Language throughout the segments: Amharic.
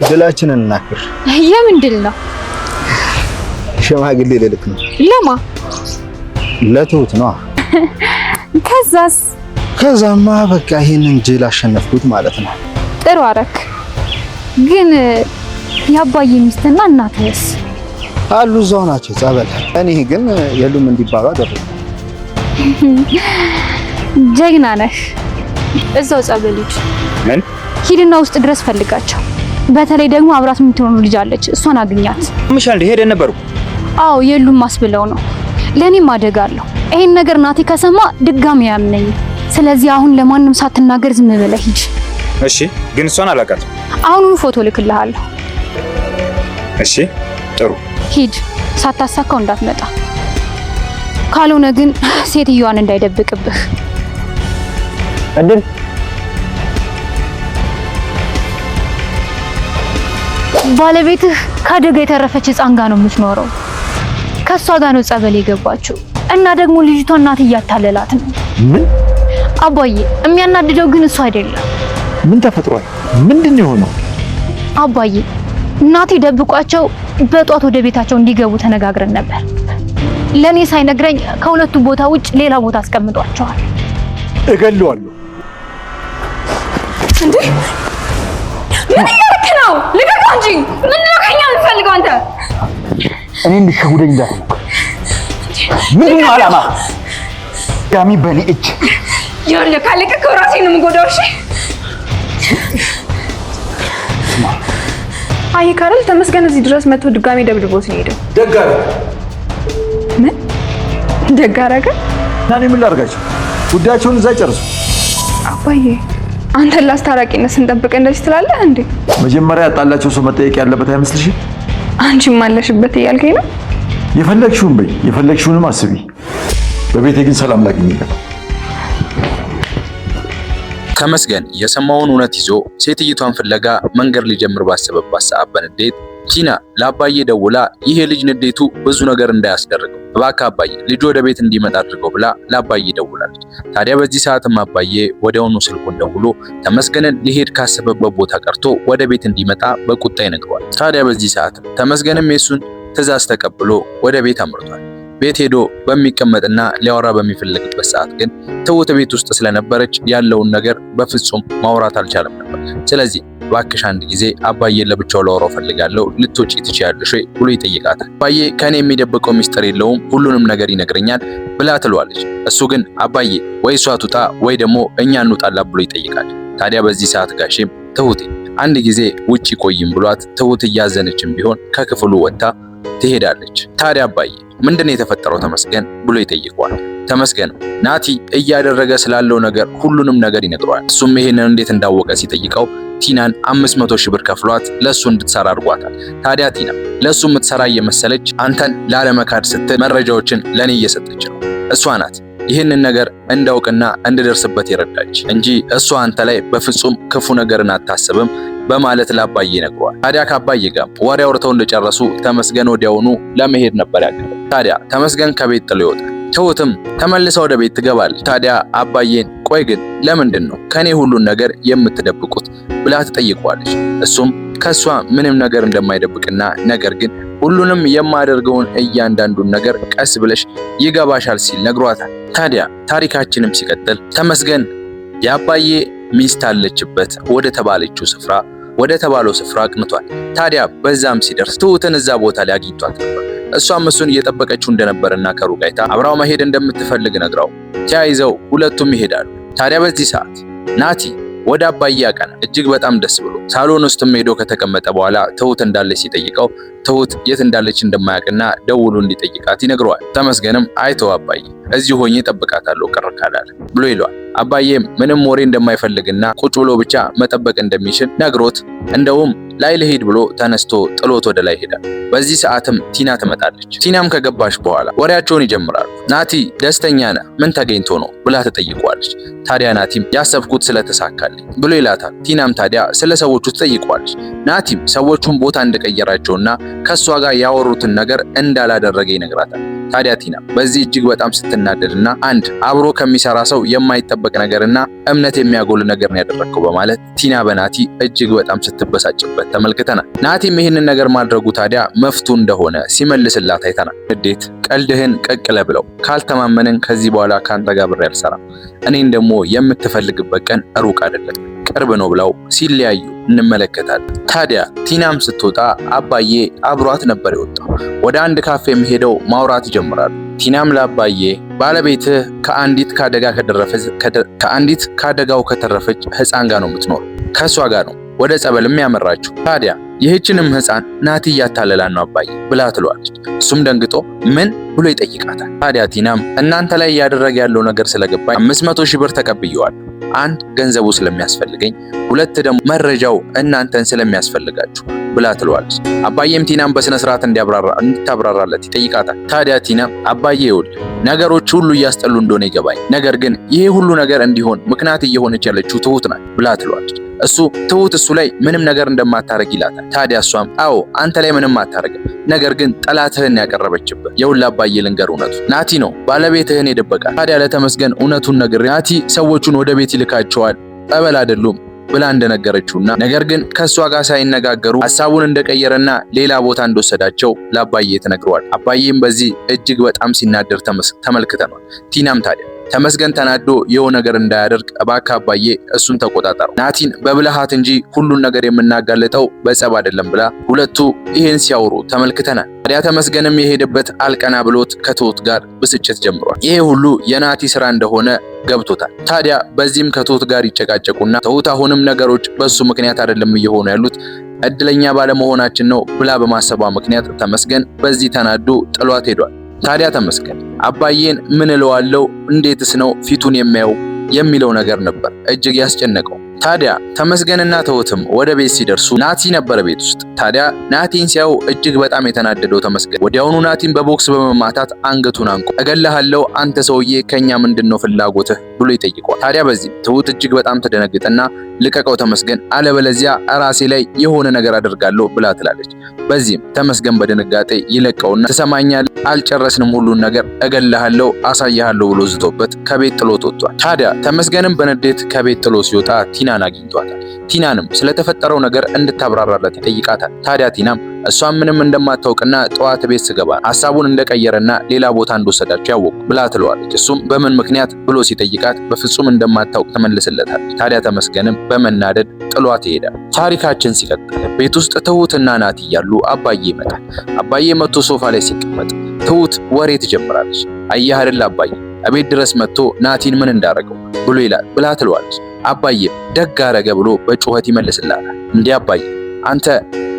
ድላችንን እናክብር። የምን ድል ነው? ሽማግሌ ልልክ ነው። ለማ? ለትሁት ነው። ከዛማ በቃ ይሄንን ጅል አሸነፍኩት ማለት ነው። ጥሩ አረክ። ግን የአባዬ ሚስትና እናትስ አሉ? እዛው ናቸው ጸበል። እኔ ግን የሉም እንዲባሉ አደረኩ። ጀግና ነህ። እዛው ጸበል ሂድ። ምን? ሂድና ውስጥ ድረስ ፈልጋቸው። በተለይ ደግሞ አብራት የምትሆኑ ልጅ አለች፣ እሷን አግኛት። ምሻል ሄደን ነበሩ። አዎ የሉም ማስብለው ነው። ለኔም አደጋ አለው። ይሄን ነገር ናቲ ከሰማ ድጋሚ ያምነኝ። ስለዚህ አሁን ለማንም ሳትናገር ዝም ብለህ ሂድ። እሺ። ግን እሷን አላውቃትም። አሁኑኑ ፎቶ ልክልሃለሁ። እሺ ጥሩ። ሂድ፣ ሳታሳካው እንዳትመጣ። ካልሆነ ግን ሴትዮዋን እንዳይደብቅብህ። እድል ባለቤትህ ከአደጋ የተረፈች ሕፃን ጋር ነው የምትኖረው። ከሷ ጋር ነው ጸበል የገባችው እና ደግሞ ልጅቷ እናት እያታለላት ነው። ምን? አባዬ የሚያናድደው ግን እሱ አይደለም። ምን ተፈጥሯል? ምንድን ነው የሆነው? አባዬ እናቴ ደብቋቸው በጧት ወደ ቤታቸው እንዲገቡ ተነጋግረን ነበር። ለኔ ሳይነግረኝ ከሁለቱ ቦታ ውጭ ሌላ ቦታ አስቀምጧቸዋል። እገለዋለሁ። እንዴ ምን እያደረክ ነው? ልቀቀው እንጂ። ምንድን ነው ከእኛ የምትፈልገው አንተ? እኔ እንድትሸውደኝ እንዳትሞክር። ምንድን ነው ዓላማ? ጋሚ በኔ እጅ ይኸውልህ፣ ካለቀቀው ራሴን ነው የምጎዳው። እሺ አይ ካረል ተመስገን እዚህ ድረስ መጥቶ ድጋሜ ደብድቦት ነው ሄደው። ደግ አደረገ። ምን ደግ አደረገ? እና እኔ ምን ላድርጋቸው? ጉዳያቸውን እዛ ጨርሱ። አባዬ አንተን ላስታራቂነት ስንጠብቅ እንደዚህ ትላለህ እንዴ? መጀመሪያ ያጣላቸው ሰው መጠየቅ ያለበት አይመስልሽም? አንቺም አለሽበት እያልከኝ ነው? የፈለግሽውን በይ፣ የፈለግሽውንም አስቢ። በቤቴ ግን ሰላም ላግኝበት። ተመስገን የሰማውን እውነት ይዞ ሴትይቷን ፍለጋ መንገድ ሊጀምር ባሰበባት ሰዓት በንዴት ቲና ለአባዬ ደውላ ይሄ ልጅ ንዴቱ ብዙ ነገር እንዳያስደርገው እባክህ አባዬ ልጅ ወደ ቤት እንዲመጣ አድርገው ብላ ለአባዬ ደውላለች። ታዲያ በዚህ ሰዓትም አባዬ ወዲያውኑ ስልኩን ደውሎ ተመስገንን ሊሄድ ካሰበበት ቦታ ቀርቶ ወደ ቤት እንዲመጣ በቁጣ ይነግረዋል። ታዲያ በዚህ ሰዓት ተመስገንም የሱን ትዕዛዝ ተቀብሎ ወደ ቤት አምርቷል። ቤት ሄዶ በሚቀመጥና ሊያወራ በሚፈልግበት ሰዓት ግን ትሁት ቤት ውስጥ ስለነበረች ያለውን ነገር በፍጹም ማውራት አልቻለም ነበር። ስለዚህ እባክሽ አንድ ጊዜ አባዬን ለብቻው ላወራው ፈልጋለሁ፣ ልትወጪ ትችያለሽ ወይ ብሎ ይጠይቃታል። አባዬ ከኔ የሚደብቀው ሚስጥር የለውም፣ ሁሉንም ነገር ይነግረኛል ብላ ትለዋለች። እሱ ግን አባዬ ወይ እሷ ትውጣ ወይ ደግሞ እኛ እንውጣላ ብሎ ይጠይቃል። ታዲያ በዚህ ሰዓት ጋሼም ትሁቴ አንድ ጊዜ ውጪ ቆይም ብሏት ትሁት እያዘነችም ቢሆን ከክፍሉ ወጥታ ትሄዳለች። ታዲያ አባዬ ምንድነው የተፈጠረው ተመስገን ብሎ ይጠይቀዋል። ተመስገን ናቲ እያደረገ ስላለው ነገር ሁሉንም ነገር ይነግረዋል። እሱም ይሄንን እንዴት እንዳወቀ ሲጠይቀው ቲናን 500 ሺህ ብር ከፍሏት ለሱ እንድትሰራ አድርጓታል። ታዲያ ቲና ለሱ የምትሰራ እየመሰለች አንተን ላለመካድ ስትል መረጃዎችን ለኔ እየሰጠች ነው። እሷ ናት ይህንን ነገር እንዳውቅና እንድደርስበት የረዳች እንጂ እሷ አንተ ላይ በፍጹም ክፉ ነገርን አታስብም በማለት ለአባዬ ነግሯል። ታዲያ ከአባዬ ጋር ወሬ አውርተው እንደጨረሱ ተመስገን ወዲያውኑ ለመሄድ ነበር ያቀረው። ታዲያ ተመስገን ከቤት ጥሎ ይወጣል። ትሁትም ተመልሳ ወደ ቤት ትገባለች። ታዲያ አባዬን ቆይ ግን ለምንድን ነው ከኔ ሁሉን ነገር የምትደብቁት ብላ ትጠይቀዋለች። እሱም ከሷ ምንም ነገር እንደማይደብቅና ነገር ግን ሁሉንም የማደርገውን እያንዳንዱን ነገር ቀስ ብለሽ ይገባሻል ሲል ነግሯታል። ታዲያ ታሪካችንም ሲቀጥል ተመስገን የአባዬ ሚስት አለችበት ወደ ተባለው ስፍራ አቅንቷል። ታዲያ በዛም ሲደርስ ትሁትን እዛ ቦታ ላይ አግኝቷት ነበር። እሷም እሱን እየጠበቀችው እንደነበርና ከሩቅ አይታ አብራው መሄድ እንደምትፈልግ ነግራው ተያይዘው ሁለቱም ይሄዳሉ። ታዲያ በዚህ ሰዓት ናቲ ወደ አባዬ ያቀናል። እጅግ በጣም ደስ ብሎ ሳሎን ውስጥም ሄዶ ከተቀመጠ በኋላ ትሁት እንዳለች ሲጠይቀው ትሁት የት እንዳለች እንደማያውቅና ደውሎ እንዲጠይቃት ይነግረዋል። ተመስገንም አይተው አባዬ እዚሁ ሆኜ እጠብቃታለሁ ቅር ካላለ ብሎ ይለዋል። አባዬም ምንም ወሬ እንደማይፈልግና ቁጭ ብሎ ብቻ መጠበቅ እንደሚችል ነግሮት እንደውም ላይ ልሄድ ብሎ ተነስቶ ጥሎት ወደ ላይ ሄዳል። በዚህ ሰዓትም ቲና ትመጣለች። ቲናም ከገባች በኋላ ወሬያቸውን ይጀምራሉ። ናቲ ደስተኛ ነህ ምን ተገኝቶ ነው ብላ ተጠይቀዋለች። ታዲያ ናቲም ያሰብኩት ስለተሳካልኝ ብሎ ይላታል። ቲናም ታዲያ ስለ ሰዎቹ ተጠይቀዋለች። ናቲም ሰዎቹን ቦታ እንደቀየራቸውና ከሷ ጋር ያወሩትን ነገር እንዳላደረገ ይነግራታል። ታዲያ ቲና በዚህ እጅግ በጣም ስትናደድና አንድ አብሮ ከሚሰራ ሰው የማይጠበቅ ነገርና እምነት የሚያጎል ነገር ነው ያደረገው በማለት ቲና በናቲ እጅግ በጣም ስትበሳጭበት ተመልክተናል። ናቲም ይህንን ነገር ማድረጉ ታዲያ መፍቱ እንደሆነ ሲመልስላት አይተናል። እንዴት ቀልድህን ቀቅለ ብለው ካልተማመንን ከዚህ በኋላ ካንተ ጋር ብሬ አልሰራም፣ እኔን ደግሞ የምትፈልግበት ቀን ሩቅ አይደለም ቅርብ ነው ብለው ሲለያዩ እንመለከታለን። ታዲያ ቲናም ስትወጣ አባዬ አብሯት ነበር የወጣው። ወደ አንድ ካፌም ሄደው ማውራት ይጀምራሉ። ቲናም ለአባዬ ባለቤትህ ከአንዲት ካደጋው ከተረፈች ህፃን ጋር ነው የምትኖረው፣ ከሷ ጋር ነው ወደ ጸበልም ያመራችው። ታዲያ ይህችንም ህፃን ናቲ እያታለላን ነው አባዬ ብላ ትለዋለች። እሱም ደንግጦ ምን ብሎ ይጠይቃታል። ታዲያ ቲናም እናንተ ላይ እያደረገ ያለው ነገር ስለገባኝ 500 ሺህ ብር ተቀብየዋለሁ። አንድ ገንዘቡ ስለሚያስፈልገኝ፣ ሁለት ደግሞ መረጃው እናንተን ስለሚያስፈልጋችሁ ብላ ትለዋለች። አባዬም ቲናም በስነ ስርዓት እንድታብራራለት ይጠይቃታል። ታዲያ ቲናም አባዬ ይኸውልህ ነገሮች ሁሉ እያስጠሉ እንደሆነ ይገባኝ፣ ነገር ግን ይሄ ሁሉ ነገር እንዲሆን ምክንያት እየሆነች ያለችው ትሁት ናት ብላ ትለዋለች። እሱ ትሁት እሱ ላይ ምንም ነገር እንደማታረግ ይላታል። ታዲያ እሷም አዎ አንተ ላይ ምንም አታረግም፣ ነገር ግን ጠላትህን ያቀረበችበት የውላ አባዬ ልንገር እውነቱ ናቲ ነው ባለቤትህን የደበቃል። ታዲያ ለተመስገን እውነቱን ነገር ናቲ ሰዎቹን ወደ ቤት ይልካቸዋል ጠበል አይደሉም ብላ እንደነገረችውና ነገር ግን ከሷ ጋር ሳይነጋገሩ ሐሳቡን እንደቀየረና ሌላ ቦታ እንደወሰዳቸው ለአባዬ ተነግሯል። አባዬም በዚህ እጅግ በጣም ሲናደር ተመልክተናል። ቲናም ታዲያ ተመስገን ተናዶ የው ነገር እንዳያደርግ እባክህ አባዬ እሱን ተቆጣጣው፣ ናቲን በብልሃት እንጂ ሁሉን ነገር የምናጋለጠው በጸብ አይደለም ብላ ሁለቱ ይሄን ሲያወሩ ተመልክተናል። ታዲያ ተመስገንም የሄደበት አልቀና ብሎት ከትሁት ጋር ብስጭት ጀምሯል። ይሄ ሁሉ የናቲ ስራ እንደሆነ ገብቶታል። ታዲያ በዚህም ከትሁት ጋር ይጨቃጨቁና ትሁት አሁንም ነገሮች በሱ ምክንያት አይደለም እየሆኑ ያሉት እድለኛ ባለመሆናችን ነው ብላ በማሰቧ ምክንያት ተመስገን በዚህ ተናዶ ጥሏት ሄዷል። ታዲያ ተመስገን አባዬን ምን እለዋለሁ እንዴትስ ነው ፊቱን የሚያየው የሚለው ነገር ነበር እጅግ ያስጨነቀው። ታዲያ ተመስገንና ትሁትም ወደ ቤት ሲደርሱ ናቲ ነበር ቤት ውስጥ። ታዲያ ናቲን ሲያው እጅግ በጣም የተናደደው ተመስገን ወዲያውኑ ናቲን በቦክስ በመማታት አንገቱን አንቆ እገልሃለሁ አንተ ሰውዬ ከኛ ምንድነው ፍላጎትህ ብሎ ይጠይቀዋል። ታዲያ በዚህ ትሁት እጅግ በጣም ተደነግጠና ልቀቀው ተመስገን አለበለዚያ ራሴ ላይ የሆነ ነገር አደርጋለሁ ብላ ትላለች። በዚህም ተመስገን በድንጋጤ ይለቀውና ትሰማኛለህ አልጨረስንም ሁሉን ነገር እገልሃለሁ አሳያለሁ ብሎ ዝቶበት ከቤት ጥሎት ወጥቷል። ታዲያ ተመስገንም በንዴት ከቤት ጥሎ ሲወጣ ቲናን አግኝቷታል። ቲናንም ስለተፈጠረው ነገር እንድታብራራለት ይጠይቃታል። ታዲያ ቲናም እሷም ምንም እንደማታውቅና ጠዋት ቤት ስገባ ሐሳቡን እንደቀየረና ሌላ ቦታ እንደወሰዳቸው ያወቁ ብላ ትለዋለች። እሱም በምን ምክንያት ብሎ ሲጠይቃት በፍጹም እንደማታውቅ ተመልስለታለች። ታዲያ ተመስገንም በመናደድ ጥሏት ይሄዳል። ታሪካችን ሲቀጥል ቤት ውስጥ ትሁትና ናቲ እያሉ አባዬ ይመጣል። አባዬ መጥቶ ሶፋ ላይ ሲቀመጥ ትሁት ወሬ ትጀምራለች። አየህ አይደል አባዬ እቤት ድረስ መጥቶ ናቲን ምን እንዳረገው ብሎ ይላል ብላ ትለዋለች። አባዬ ደግ አረገ ብሎ በጩኸት ይመልስላታል። እንዴ አባዬ አንተ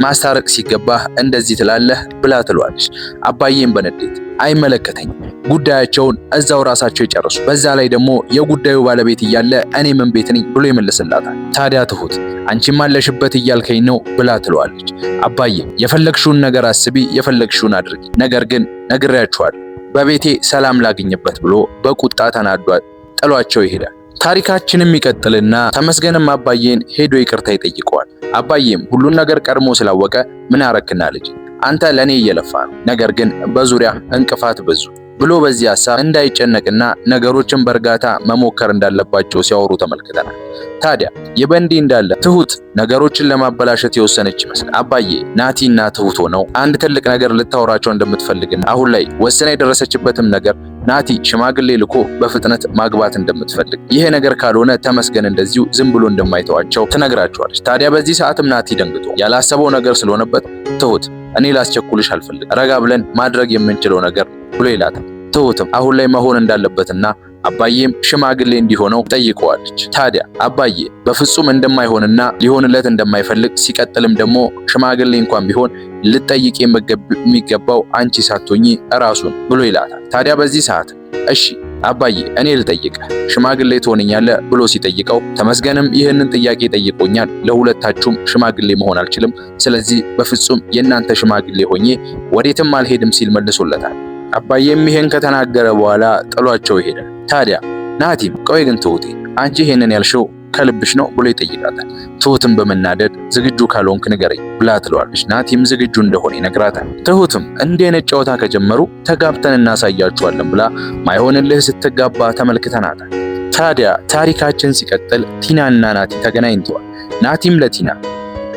ማስታረቅ ሲገባህ እንደዚህ ትላለህ ብላ ትለዋለች። አባዬም በንዴት አይመለከተኝም ጉዳያቸውን እዛው ራሳቸው ይጨርሱ፣ በዛ ላይ ደግሞ የጉዳዩ ባለቤት እያለ እኔ ምን ቤት ነኝ ብሎ ይመልስላታል። ታዲያ ትሁት አንቺም አለሽበት እያልከኝ ነው ብላ ትለዋለች። አባዬ የፈለግሽውን ነገር አስቢ፣ የፈለግሽውን አድርጊ፣ ነገር ግን ነግሬያችኋለሁ በቤቴ ሰላም ላግኝበት ብሎ በቁጣ ተናዷል ጥሏቸው ይሄዳል። ታሪካችንም ይቀጥልና ተመስገንም አባዬን ሄዶ ይቅርታ ይጠይቀዋል። አባዬም ሁሉን ነገር ቀድሞ ስላወቀ ምን አረክና ልጅ አንተ ለኔ እየለፋ ነው፣ ነገር ግን በዙሪያ እንቅፋት ብዙ ብሎ በዚህ ሐሳብ እንዳይጨነቅና ነገሮችን በእርጋታ መሞከር እንዳለባቸው ሲያወሩ ተመልክተናል። ታዲያ የበንዲ እንዳለ ትሁት ነገሮችን ለማበላሸት የወሰነች ይመስላል። አባዬ ናቲና ትሁት ሆነው አንድ ትልቅ ነገር ልታወራቸው እንደምትፈልግና አሁን ላይ ወሰና የደረሰችበትም ነገር ናቲ ሽማግሌ ልኮ በፍጥነት ማግባት እንደምትፈልግ፣ ይሄ ነገር ካልሆነ ተመስገን እንደዚሁ ዝም ብሎ እንደማይተዋቸው ትነግራቸዋለች። ታዲያ በዚህ ሰዓትም ናቲ ደንግጦ ያላሰበው ነገር ስለሆነበት ትሁት እኔ ላስቸኩልሽ አልፈልግም፣ ረጋ ብለን ማድረግ የምንችለው ነገር ብሎ ይላታል። ትሁትም አሁን ላይ መሆን እንዳለበትና አባዬም ሽማግሌ እንዲሆነው ጠይቀዋለች። ታዲያ አባዬ በፍጹም እንደማይሆንና ሊሆንለት እንደማይፈልግ ሲቀጥልም ደግሞ ሽማግሌ እንኳን ቢሆን ልጠይቅ የሚገባው አንቺ ሳትሆኚ ራሱን ብሎ ይላታል። ታዲያ በዚህ ሰዓት እሺ አባዬ እኔ ልጠይቅህ ሽማግሌ ትሆንኛለህ ብሎ ሲጠይቀው ተመስገንም ይህንን ጥያቄ ጠይቆኛል፣ ለሁለታችሁም ሽማግሌ መሆን አልችልም፣ ስለዚህ በፍጹም የእናንተ ሽማግሌ ሆኜ ወዴትም አልሄድም ሲል መልሶለታል። አባዬም ይሄን ከተናገረ በኋላ ጥሏቸው ይሄዳል። ታዲያ ናቲም ቆይ ግን ትሁቴ አንቺ ይሄንን ያልሽው ከልብሽ ነው ብሎ ይጠይቃታል። ትሁትም በመናደድ ዝግጁ ካልሆንክ ንገረኝ ብላ ትለዋለች። ናቲም ዝግጁ እንደሆነ ይነግራታል። ትሁትም እንዲህ አይነት ጨዋታ ከጀመሩ ተጋብተን እናሳያቸዋለን ብላ ማይሆንልህ ስትጋባ ተመልክተናታል። ታዲያ ታሪካችን ሲቀጥል ቲናና ናቲ ተገናኝተዋል። ናቲም ለቲና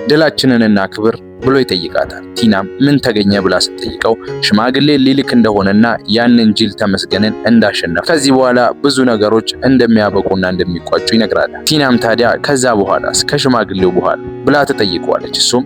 ድላችንንና ክብር ብሎ ይጠይቃታል። ቲናም ምን ተገኘ ብላ ስትጠይቀው ሽማግሌ ሊልክ እንደሆነና ያንን ጅል ተመስገንን እንዳሸነፈ ከዚህ በኋላ ብዙ ነገሮች እንደሚያበቁና እንደሚቋጩ ይነግራታል። ቲናም ታዲያ ከዛ በኋላስ ከሽማግሌው በኋላ ብላ ትጠይቀዋለች። እሱም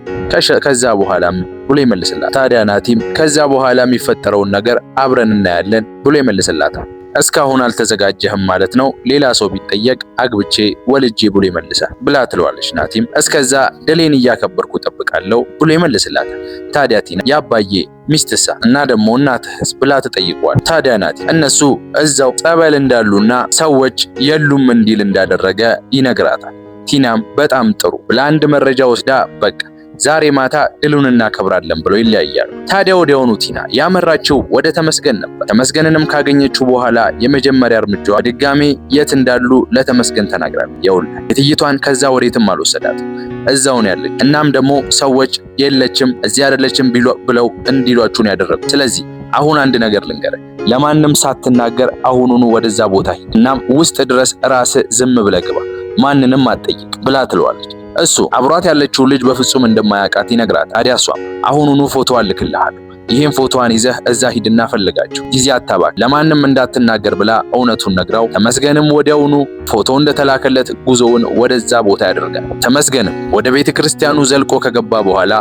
ከዛ በኋላም ብሎ ይመልስላታል። ታዲያ ናቲም ከዛ በኋላ የሚፈጠረውን ነገር አብረን እናያለን ብሎ ይመልስላታል። እስካሁን አልተዘጋጀህም ማለት ነው? ሌላ ሰው ቢጠየቅ አግብቼ ወልጄ ብሎ ይመልሳል ብላ ትለዋለች። ናቲም እስከዛ ድሌን እያከበርኩ ጠብቃለሁ ብሎ ይመልስላታል። ታዲያ ቲና ያባዬ ሚስትሳ እና ደግሞ እናትህስ ብላ ትጠይቀዋል። ታዲያ ናቲ እነሱ እዛው ጸበል እንዳሉና ሰዎች የሉም እንዲል እንዳደረገ ይነግራታል። ቲናም በጣም ጥሩ ብላ አንድ መረጃ ወስዳ በቃ ዛሬ ማታ ድሉን እናከብራለን ብሎ ይለያያሉ። ታዲያ ወዲያውኑ ቲና ያመራችው ወደ ተመስገን ነበር። ተመስገንንም ካገኘችው በኋላ የመጀመሪያ እርምጃዋ ድጋሜ የት እንዳሉ ለተመስገን ተናግራለች። ይኸውልህ የትይቷን ከዛ ወዴትም አልወሰዳትም እዛው ነው ያለች። እናም ደግሞ ሰዎች የለችም እዚህ አይደለችም ብለው እንዲሏችሁ ነው ያደረጉት። ስለዚህ አሁን አንድ ነገር ልንገርህ፣ ለማንም ሳትናገር አሁኑኑ ወደዛ ቦታ ሂድ። እናም ውስጥ ድረስ ራስህ ዝም ብለህ ግባ፣ ማንንም አትጠይቅ ብላ ትለዋለች። እሱ አብሯት ያለችው ልጅ በፍጹም እንደማያውቃት ይነግራታል። ታዲያ እሷም አሁኑኑ ፎቶዋን ልክልሃለሁ፣ ይሄን ፎቶዋን ይዘህ እዛ ሂድና ፈልጋቸው፣ ጊዜ አታባክ፣ ለማንም እንዳትናገር ብላ እውነቱን ነግራው ተመስገንም ወዲያውኑ ፎቶ እንደተላከለት ጉዞውን ወደዛ ቦታ ያደርጋል። ተመስገንም ወደ ቤተ ክርስቲያኑ ዘልቆ ከገባ በኋላ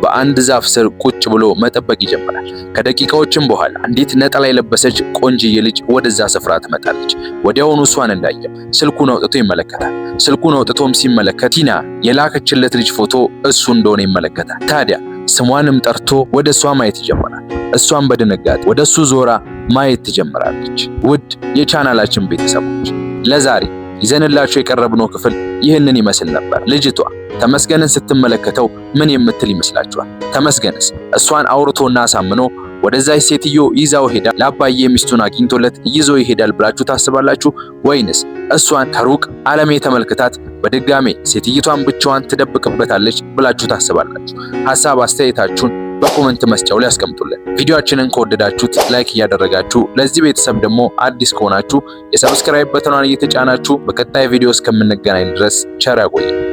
በአንድ ዛፍ ስር ቁጭ ብሎ መጠበቅ ይጀምራል። ከደቂቃዎችም በኋላ አንዲት ነጠላ የለበሰች ቆንጅዬ ልጅ ወደዛ ስፍራ ትመጣለች። ወዲያውኑ እሷን እንዳየ ስልኩን አውጥቶ ይመለከታል። ስልኩን አውጥቶም ሲመለከት ቲና የላከችለት ልጅ ፎቶ እሱ እንደሆነ ይመለከታል። ታዲያ ስሟንም ጠርቶ ወደ እሷ ማየት ይጀምራል። እሷም በድንጋጤ ወደ እሱ ዞራ ማየት ትጀምራለች። ውድ የቻናላችን ቤተሰቦች ለዛሬ ይዘንላችሁ የቀረብነው ክፍል ይህንን ይመስል ነበር። ልጅቷ ተመስገንን ስትመለከተው ምን የምትል ይመስላችኋል? ተመስገንስ እሷን አውርቶና አሳምኖ ወደዛች ሴትዮ ይዛው ሄዳ ለአባዬ ሚስቱን አግኝቶለት ይዞ ይሄዳል ብላችሁ ታስባላችሁ? ወይንስ እሷን ከሩቅ ዓለም ተመልክታት በድጋሜ ሴትይቷን ብቻዋን ትደብቅበታለች ብላችሁ ታስባላችሁ? ሐሳብ አስተያየታችሁን በኮሜንት መስጫው ላይ አስቀምጡልን። ቪዲዮአችንን ከወደዳችሁት ላይክ እያደረጋችሁ ለዚህ ቤተሰብ ደግሞ አዲስ ከሆናችሁ የሰብስክራይብ በተኗን እየተጫናችሁ በቀጣይ ቪዲዮ እስከምንገናኝ ድረስ ቸር ያቆየን።